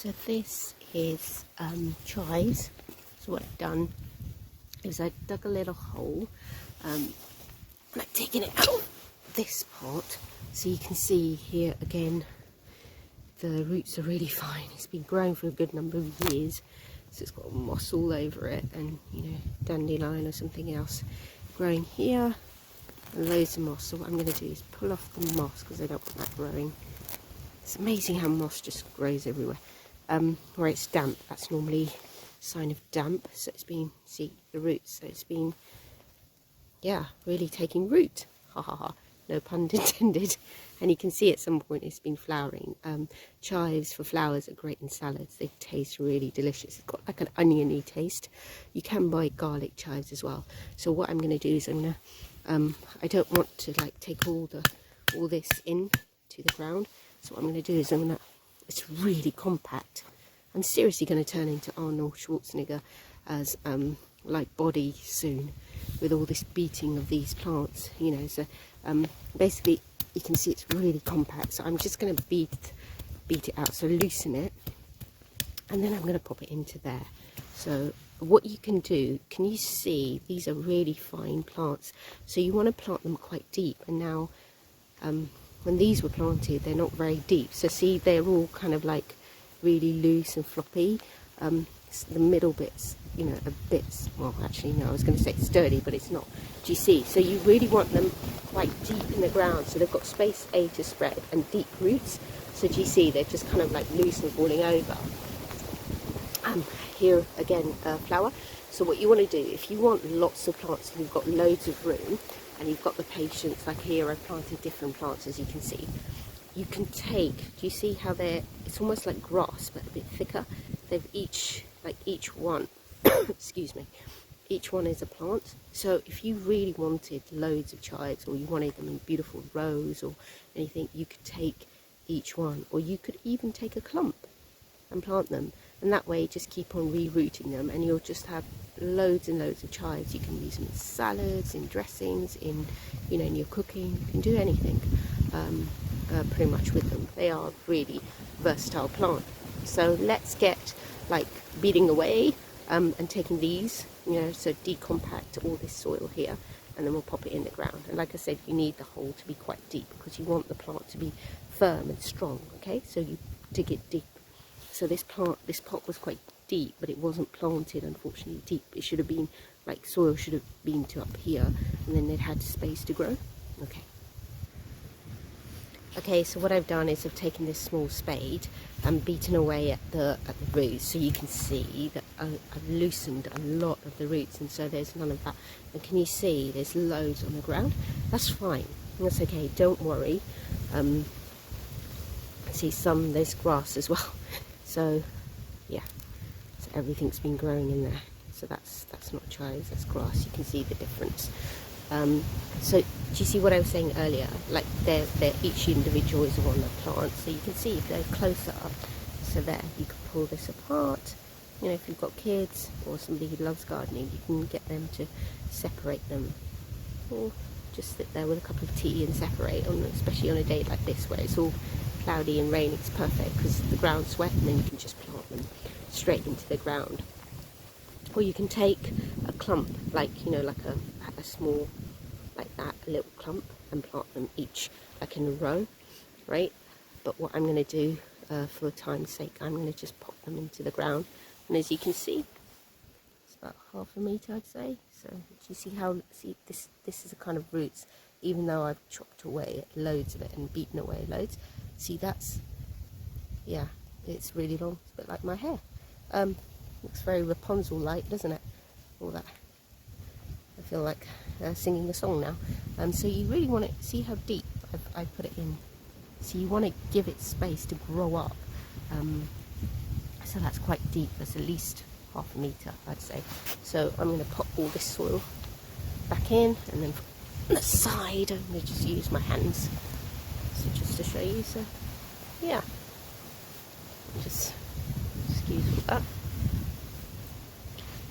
So this is chives. So what I've done is I dug a little hole and I've taken it out this part, so you can see here again the roots are really fine. It's been growing for a good number of years, so it's got moss all over it, and you know, dandelion or something else growing here, and loads of moss. So what I'm going to do is pull off the moss because I don't want that growing. It's amazing how moss just grows everywhere. Where it's damp, that's normally a sign of damp. So it's been, see the roots, so it's been, yeah, really taking root. Ha ha ha, no pun intended. And you can see at some point it's been flowering. Chives for flowers are great in salads. They taste really delicious. It's got like an oniony taste. You can buy garlic chives as well. So what I'm going to do is I'm going to, I don't want to like take all this in to the ground. So what I'm going to do is I'm going to, it's really compact. I'm seriously going to turn into Arnold Schwarzenegger as like body soon, with all this beating of these plants, you know. So basically you can see it's really compact, so I'm just going to beat it out, so loosen it, and then I'm going to pop it into there. So what you can do, can you see these are really fine plants, so you want to plant them quite deep. And now when these were planted, they're not very deep, so see they're all kind of like really loose and floppy. The middle bits, you know, a bit, well actually no, I was going to say sturdy, but it's not. Do you see? So you really want them quite deep in the ground, so they've got space A to spread and deep roots. So do you see they're just kind of like loose and falling over. Here again, flower. So what you want to do, if you want lots of plants and you've got loads of room and you've got the patience, like here I've planted different plants, as you can see, you can take, do you see how they're, it's almost like grass but a bit thicker. They've each one excuse me, each one is a plant. So if you really wanted loads of chives, or you wanted them in beautiful rows or anything, you could take each one, or you could even take a clump and plant them, and that way just keep on rerouting them and you'll just have loads and loads of chives. You can use them in salads, in dressings, in, you know, in your cooking. You can do anything pretty much with them. They are really versatile plant. So let's get like beating away and taking these, you know, so decompact all this soil here, and then we'll pop it in the ground. And like I said, you need the hole to be quite deep because you want the plant to be firm and strong. Okay, so you dig it deep. So this pot was quite deep, but it wasn't planted, unfortunately, deep. It should have been like, soil should have been to up here, and then it had space to grow. Okay, so what I've done is I've taken this small spade and beaten away at the roots, so you can see that I've loosened a lot of the roots, and so there's none of that. And can you see there's loads on the ground? That's fine, that's okay, don't worry. See there's grass as well. So yeah, so everything's been growing in there. So that's not chives, that's grass. You can see the difference. So do you see what I was saying earlier? Like they're each individual is one of the plants. So you can see if they're closer up. So there, you can pull this apart. You know, if you've got kids or somebody who loves gardening, you can get them to separate them, or just sit there with a cup of tea and separate. Especially on a day like this where it's all cloudy and rainy, it's perfect because the ground's wet, and then you can just plant them straight into the ground. Or you can take a clump, like, you know, like a small, like that, a little clump, and plant them each like in a row, right? But what I'm going to do for time's sake, I'm going to just pop them into the ground, and as you can see, it's about 1/2 meter, I'd say. So do you see how, see this is the kind of roots, even though I've chopped away loads of it and beaten away loads. See, that's, yeah, it's really long. It's a bit like my hair. Looks very Rapunzel-like, doesn't it? All that. I feel like singing a song now. So you really want to see how deep I put it in. So you want to give it space to grow up. So that's quite deep. That's at least 1/2 meter, I'd say. So I'm going to pop all this soil back in, and then from the side I'm going to just use my hands. So just to show you. So yeah, just excuse that.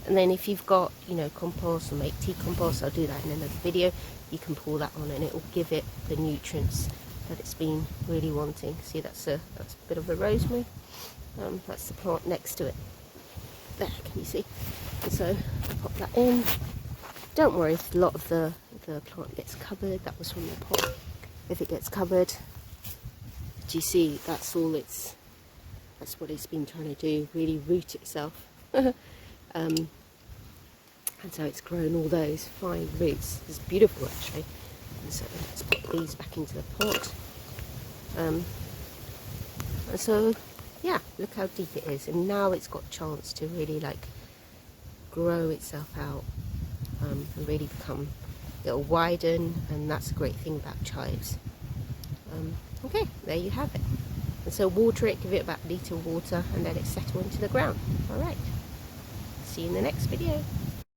And then if you've got, you know, compost or make tea compost, I'll do that in another video, you can pour that on and it will give it the nutrients that it's been really wanting. See, that's a bit of the rosemary. That's the plant next to it. There, can you see? And so I pop that in. Don't worry if a lot of the plant gets covered. That was from the pot. If it gets covered, do you see? That's all it's. That's what it's been trying to do. Really root itself. And so it's grown all those fine roots. It's beautiful actually. And so let's put these back into the pot. And so yeah, look how deep it is, and now it's got a chance to really like grow itself out and really become, it'll widen, and that's a great thing about chives. Okay, there you have it. And so water it, give it about a litre of water, and let it settle into the ground. Alright, see you in the next video.